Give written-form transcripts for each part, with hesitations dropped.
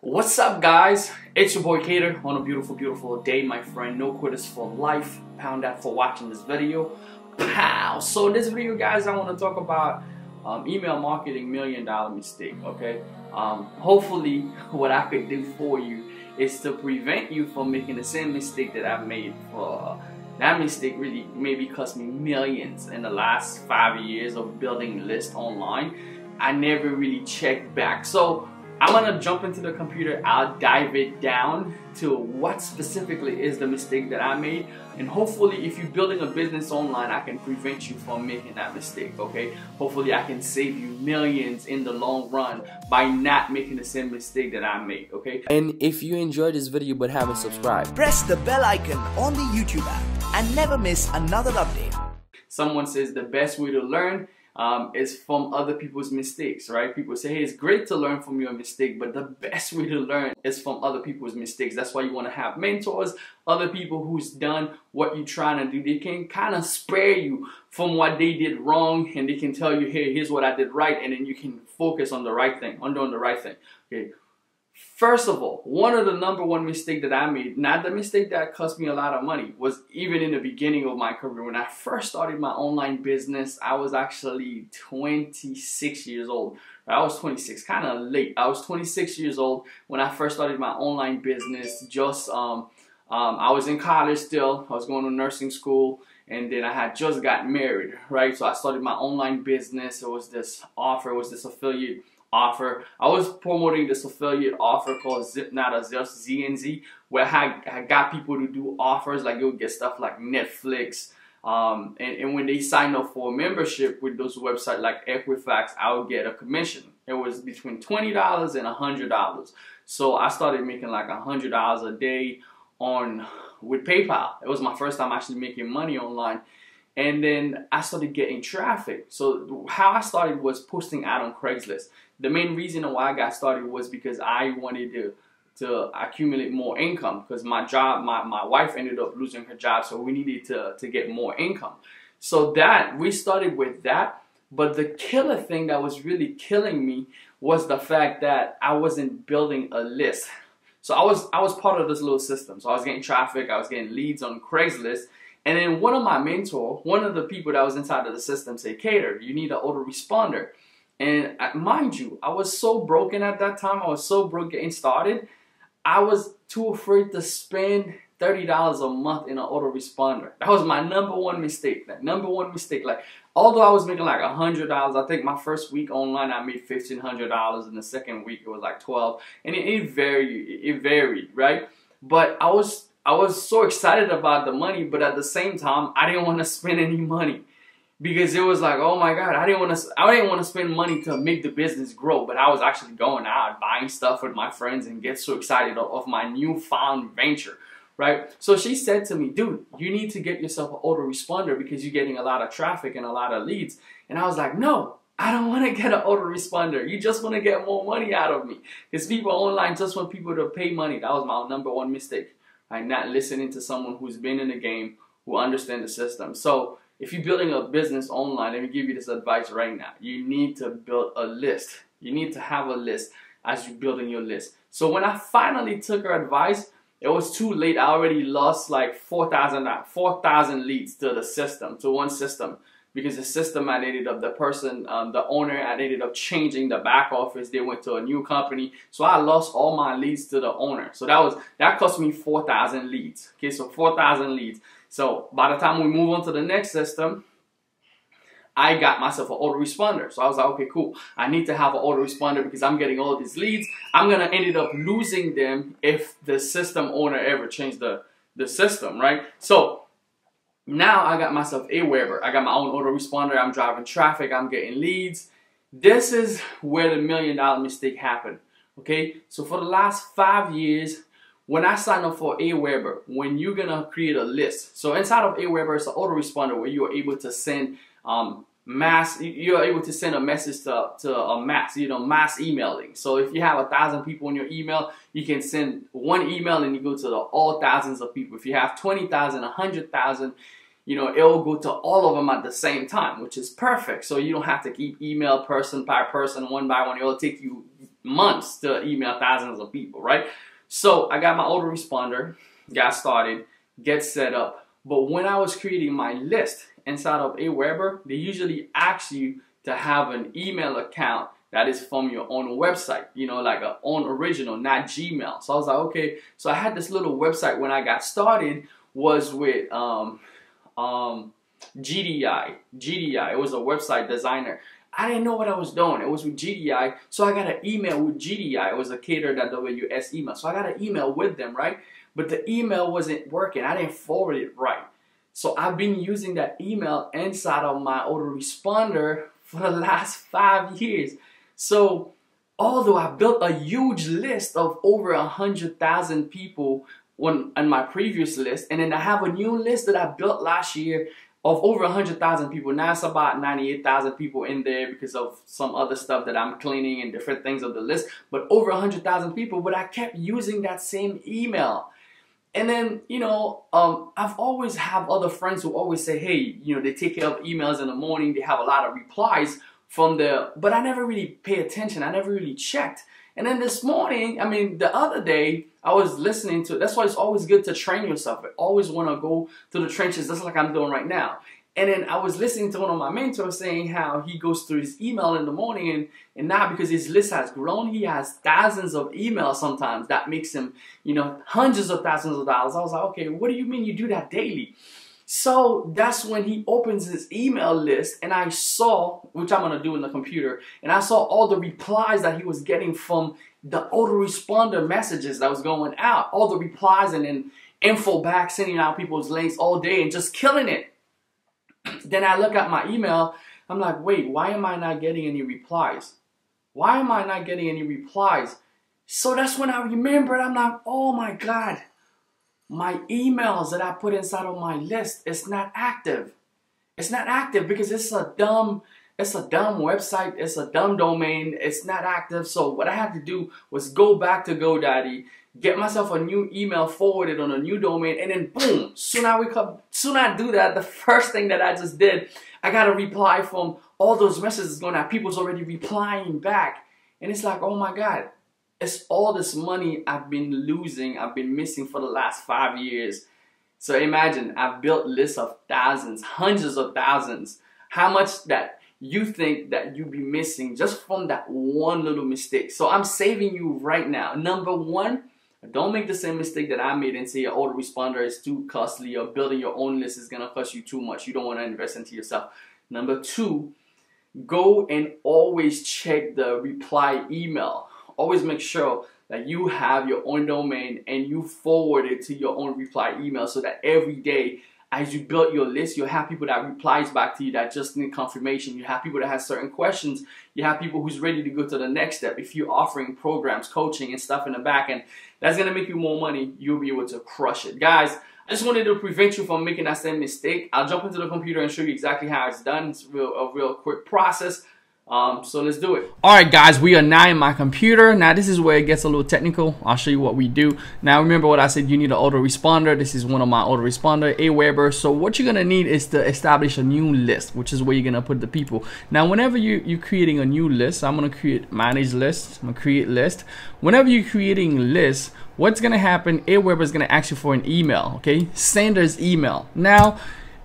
What's up, guys? It's your boy Keder on a beautiful, beautiful day, my friend. No quitters for life. Pound that for watching this video. Pow! So in this video, guys, I want to talk about email marketing $1,000,000 mistake. Okay. Hopefully, what I could do for you is to prevent you from making the same mistake that I've made. That mistake really maybe cost me millions in the last 5 years of building lists online. I never really checked back. So I'm gonna jump into the computer, I'll dive it down to what specifically is the mistake that I made, and hopefully if you're building a business online, I can prevent you from making that mistake, okay? Hopefully I can save you millions in the long run by not making the same mistake that I made, okay? And if you enjoyed this video but haven't subscribed, press the bell icon on the YouTube app and never miss another update. Someone says the best way to learn is from other people's mistakes, right? People say, hey, it's great to learn from your mistake, but the best way to learn is from other people's mistakes. That's why you want to have mentors, other people who's done what you're trying to do. They can kind of spare you from what they did wrong, and they can tell you, hey, here's what I did right, and then you can focus on the right thing, on doing the right thing. Okay. First of all, one of the #1 mistake that I made, not the mistake that cost me a lot of money, was even in the beginning of my career. When I first started my online business, I was actually 26 years old. I was 26, kind of late. I was 26 years old when I first started my online business. I was in college still. I was going to nursing school, and then I had just got married, right? So I started my online business. It was this offer, it was this affiliate offer. I was promoting this affiliate offer called Zip, not a Zip, ZNZ, where I got people to do offers, like they would get stuff like Netflix. And when they signed up for a membership with those websites like Equifax, I would get a commission. It was between $20 and $100. So I started making like $100 a day with PayPal. It was my first time actually making money online. And then I started getting traffic. So how I started was posting out on Craigslist. The main reason why I got started was because I wanted to accumulate more income, because my wife ended up losing her job, so we needed to get more income. So we started with that. But the killer thing that was really killing me was the fact that I wasn't building a list. So I was part of this little system. So I was getting traffic, I was getting leads on Craigslist. And then one of my mentors, one of the people that was inside of the system said, Keder, you need an autoresponder. And mind you, I was so broken at that time. I was so broke getting started. I was too afraid to spend $30 a month in an autoresponder. That was my #1 mistake. That #1 mistake. Like, although I was making like $100, I think my first week online I made $1,500. In the second week it was like $12, and it varied, right? But I was so excited about the money, but at the same time, I didn't want to spend any money, because it was like, oh my God, I didn't want to spend money to make the business grow. But I was actually going out buying stuff with my friends and get so excited of my newfound venture, right? So she said to me, dude, you need to get yourself an autoresponder because you're getting a lot of traffic and a lot of leads. And I was like, no, I don't want to get an autoresponder. You just want to get more money out of me, because people online just want people to pay money. That was my #1 mistake. Right? Not listening to someone who's been in the game, who understands the system. So if you're building a business online, let me give you this advice right now. You need to build a list. You need to have a list as you're building your list. So when I finally took her advice, it was too late. I already lost like 4,000 leads to the system, to one system. Because the system, I ended up, the owner, I ended up changing the back office. They went to a new company. So I lost all my leads to the owner. So that cost me 4,000 leads. Okay, so 4,000 leads. So by the time we move on to the next system, I got myself an autoresponder. So I was like, okay, cool. I need to have an autoresponder because I'm getting all these leads. I'm going to end up losing them if the system owner ever changed the system, right? So now I got myself a Weber. I got my own autoresponder. I'm driving traffic. I'm getting leads. This is where the $1,000,000 mistake happened. Okay, so for the last 5 years, when I signed up for a Weber, when you're gonna create a list, so inside of a Weber, it's an autoresponder where you are able to send you're able to send a message to a mass emailing. So if you have 1,000 people in your email, you can send one email and you go to all thousands of people. If you have 20,000, 100,000, it will go to all of them at the same time, which is perfect. So you don't have to keep email person by person, one by one. It will take you months to email thousands of people, right? So I got my autoresponder, got started, get set up. But when I was creating my list inside of Aweber, they usually ask you to have an email account that is from your own website, you know, like a own original, not Gmail. So I was like, okay. So I had this little website when I got started, was with GDI. It was a website designer. I didn't know what I was doing. It was with GDI. So I got an email with GDI. It was a Keder.ws email. So I got an email with them, right? But the email wasn't working. I didn't forward it right. So I've been using that email inside of my autoresponder for the last 5 years. So although I built a huge list of over 100,000 people on my previous list, and then I have a new list that I built last year of over 100,000 people. Now it's about 98,000 people in there because of some other stuff that I'm cleaning and different things of the list, but over 100,000 people, but I kept using that same email. And then, you know, I've always have other friends who always say, hey, you know, they take care of emails in the morning, they have a lot of replies from there, but I never really pay attention, I never really checked. And then this morning, I mean, the other day, I was listening to, that's why it's always good to train yourself. I always want to go to the trenches, just like I'm doing right now. And then I was listening to one of my mentors saying how he goes through his email in the morning, and now because his list has grown, he has thousands of emails sometimes. That makes him, you know, hundreds of thousands of dollars. I was like, okay, what do you mean you do that daily? So that's when he opens his email list, and I saw, which I'm going to do in the computer, and I saw all the replies that he was getting from the autoresponder messages that was going out, all the replies, and then info back, sending out people's links all day and just killing it. Then I look at my email, I'm like, wait, why am I not getting any replies? Why am I not getting any replies? So that's when I remembered, I'm like, oh my God, my emails that I put inside of my list, it's not active. It's not active because it's a dumb website, it's a dumb domain, it's not active. So what I had to do was go back to GoDaddy, get myself a new email forwarded on a new domain, and then boom, soon I do that, the first thing that I just did, I got a reply from all those messages going out. People's already replying back. And it's like, oh my God, it's all this money I've been losing, I've been missing for the last 5 years. So imagine, I've built lists of thousands, hundreds of thousands. How much that you think that you'd be missing just from that one little mistake. So I'm saving you right now. Number one, don't make the same mistake that I made and say your autoresponder is too costly or building your own list is going to cost you too much. You don't want to invest into yourself. Number two, go and always check the reply email. Always make sure that you have your own domain and you forward it to your own reply email so that every day as you build your list, you'll have people that replies back to you that just need confirmation. You have people that have certain questions. You have people who's ready to go to the next step. If you're offering programs, coaching, and stuff in the back end, that's going to make you more money. You'll be able to crush it. Guys, I just wanted to prevent you from making that same mistake. I'll jump into the computer and show you exactly how it's done. It's a real quick process. So let's do it. Alright guys, we are now in my computer. Now this is where it gets a little technical. I'll show you what we do. Now remember what I said, you need an autoresponder. This is one of my autoresponder, Aweber. So what you're gonna need is to establish a new list, which is where you're gonna put the people. Now whenever you're creating a new list, I'm gonna create manage list, I'm gonna create list. Whenever you're creating lists, what's gonna happen, Aweber is gonna ask you for an email, okay? Sender's email. Now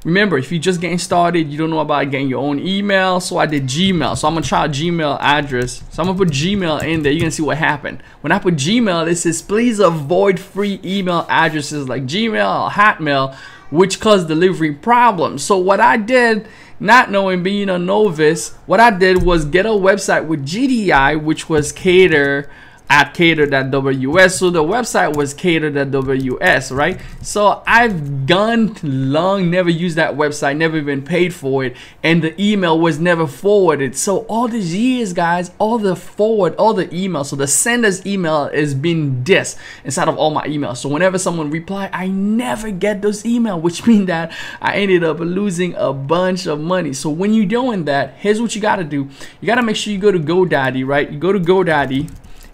remember, if you're just getting started, you don't know about getting your own email, so I did Gmail. So I'm gonna try a Gmail address. So I'm gonna put Gmail in there. You're gonna see what happened. When I put Gmail, it says please avoid free email addresses like Gmail or Hotmail, which cause delivery problems. So what I did, not knowing, being a novice, what I did was get a website with GDI, which was Keder at Keder.ws. So the website was Keder.ws, right? So I've gone long, never used that website, never even paid for it, and the email was never forwarded. So all these years, guys, all the emails, so the sender's email is being this inside of all my emails. So whenever someone reply, I never get those emails, which means that I ended up losing a bunch of money. So when you're doing that, here's what you gotta do. You gotta make sure you go to GoDaddy, right? You go to GoDaddy,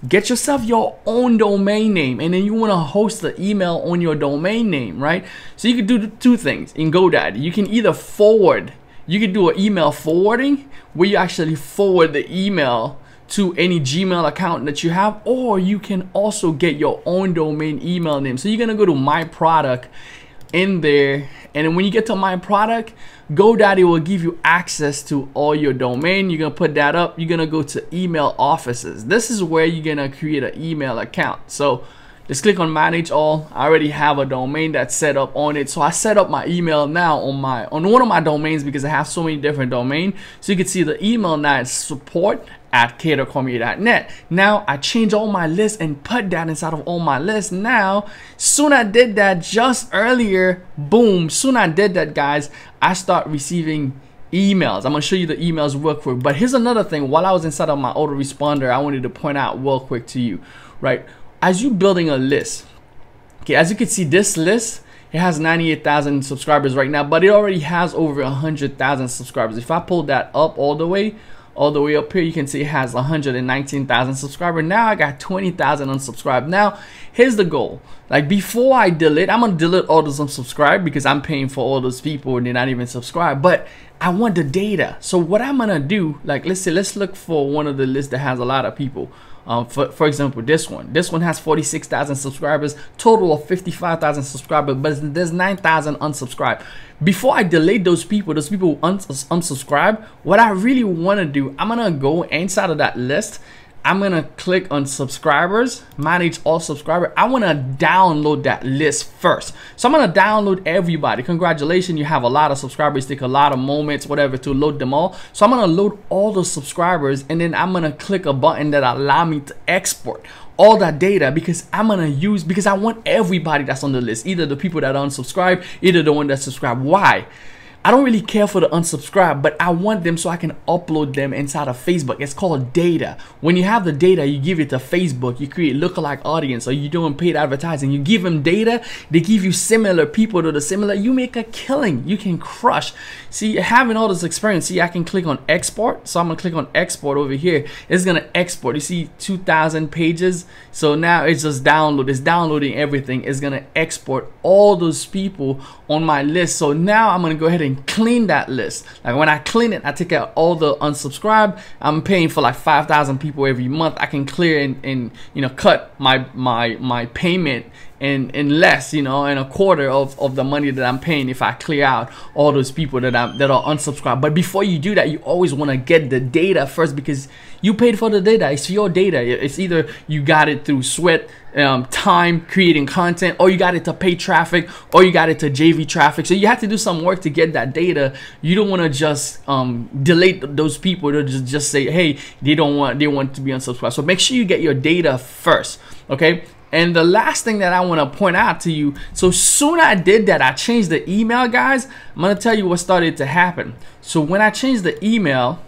get yourself your own domain name, and then you want to host the email on your domain name, right? So you can do two things in GoDaddy. You can either you can do an email forwarding where you actually forward the email to any Gmail account that you have, or you can also get your own domain email name. So you're gonna go to my product in there, and then when you get to my product, GoDaddy will give you access to all your domain. You're gonna put that up. You're gonna go to email offices. This is where you're gonna create an email account. So just click on manage all. I already have a domain that's set up on it, so I set up my email now on one of my domains because I have so many different domains. So you can see the email now is support@kedercormier.net. Now I change all my lists and put that inside of all my lists. Now soon I did that just earlier, boom, soon I did that, guys, I start receiving emails. I'm gonna show you the emails real quick. But here's another thing. While I was inside of my autoresponder, I wanted to point out real quick to you, right? As you building a list, okay, as you can see, this list, it has 98,000 subscribers right now, but it already has over 100,000 subscribers. If I pull that up all the way up here, you can see it has 119,000 subscribers. Now I got 20,000 unsubscribed. Now here's the goal. Like, before I delete, I'm gonna delete all those unsubscribed because I'm paying for all those people and they're not even subscribed, but I want the data. So what I'm gonna do, like, let's look for one of the lists that has a lot of people. For example, this one has 46,000 subscribers, total of 55,000 subscribers, but there's 9,000 unsubscribed. Before I delete those people unsubscribe, what I really want to do, I'm gonna go inside of that list. I'm gonna click on subscribers, manage all subscribers. I want to download that list first. So I'm gonna download everybody. Congratulations, you have a lot of subscribers. Take a lot of moments, whatever, to load them all. So I'm gonna load all the subscribers, and then I'm gonna click a button that allow me to export all that data, because I want everybody that's on the list, either the people that unsubscribe, either the one that subscribe. Why? I don't really care for the unsubscribe, but I want them so I can upload them inside of Facebook. It's called data. When you have the data, you give it to Facebook. You create lookalike audience, or you're doing paid advertising. You give them data, they give you similar people to the similar. You make a killing. You can crush. See, having all this experience, see, I can click on export. So I'm gonna click on export over here. It's gonna export. You see 2,000 pages. So now it's just download. It's downloading everything. It's gonna export all those people on my list. So now I'm gonna go ahead and clean that list. Like, when I clean it, I take out all the unsubscribed. I'm paying for like 5,000 people every month. I can clear and you know, cut my payment in less, you know, in a quarter of the money that I'm paying if I clear out all those people that are unsubscribed. But before you do that, you always want to get the data first, because you paid for the data. It's your data. It's either you got it through sweat, time creating content, or you got it to pay traffic, or you got it to JV traffic. So you have to do some work to get that data. You don't want to just delete those people to just say, hey, they want to be unsubscribed. So make sure you get your data first, okay? And the last thing that I want to point out to you, so soon I did that, I changed the email, guys. I'm going to tell you what started to happen. So when I changed the email,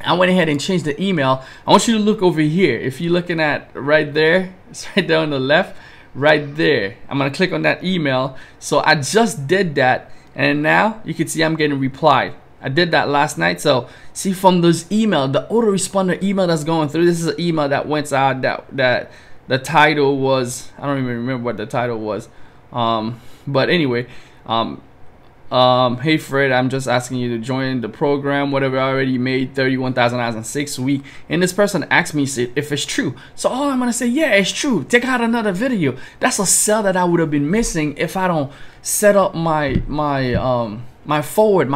I went ahead and changed the email. I want you to look over here. If you're looking at right there, it's right there on the left, right there. I'm going to click on that email. So I just did that, and now you can see I'm getting replied. I did that last night. So see, from those emails, the autoresponder email that's going through, this is an email that went out that the title was, I don't even remember what the title was, but anyway, hey Fred, I'm just asking you to join the program, whatever. I already made $31,000 in 6 weeks. And this person asked me if it's true. So all I'm gonna say, yeah, it's true. Check out another video. That's a sell that I would have been missing if I don't set up my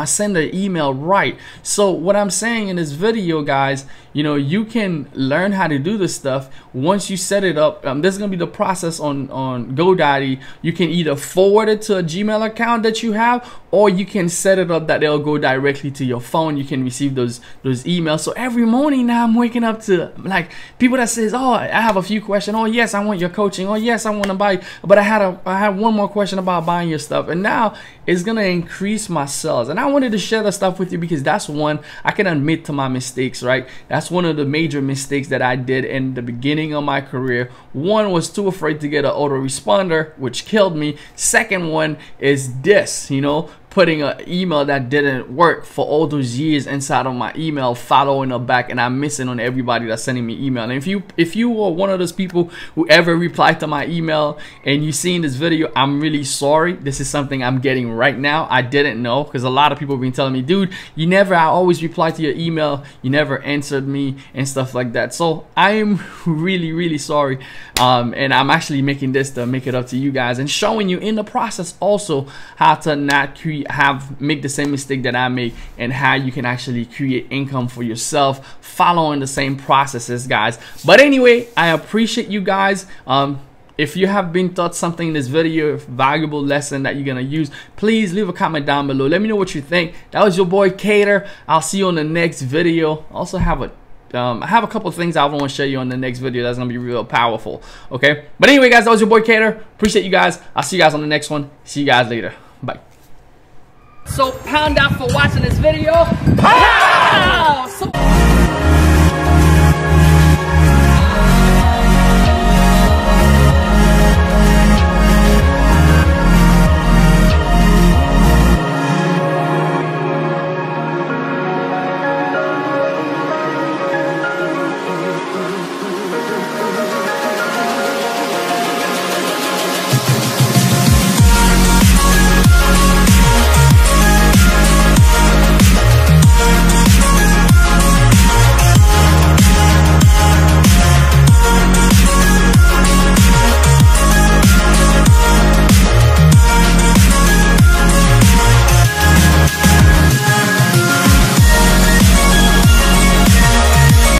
sender email right. So what I'm saying in this video, guys, you know, you can learn how to do this stuff once you set it up. There's gonna be the process on GoDaddy. You can either forward it to a Gmail account that you have, or you can set it up that they'll go directly to your phone. You can receive those emails. So every morning now, I'm waking up to like people that says, oh, I have a few questions. Oh yes, I want your coaching. Oh yes, I want to buy, but I had one more question about buying your stuff. And now it's gonna increase my sales. And I wanted to share the stuff with you because that's one I can admit to my mistakes, right? That's one of the major mistakes that I did in the beginning of my career. One was too afraid to get an autoresponder, which killed me. Second one is this, you know, putting an email that didn't work for all those years inside of my email, following up back, and I'm missing on everybody that's sending me email. And if you were one of those people who ever replied to my email and you seen this video, I'm really sorry. This is something I'm getting right now. I didn't know, because a lot of people have been telling me, dude, I always reply to your email, you never answered me and stuff like that. So I am really sorry, and I'm actually making this to make it up to you guys and showing you in the process also how to not make the same mistake that I make, and how you can actually create income for yourself following the same processes, guys. But anyway, I appreciate you guys. If you have been taught something in this video, a valuable lesson that you're gonna use, please leave a comment down below. Let me know what you think. That was your boy Keder. I'll see you on the next video. Also I have a couple of things I want to show you on the next video that's gonna be real powerful. Okay, but anyway, guys, that was your boy Keder. Appreciate you guys. I'll see you guys on the next one. See you guys later. Bye. So pound out for watching this video.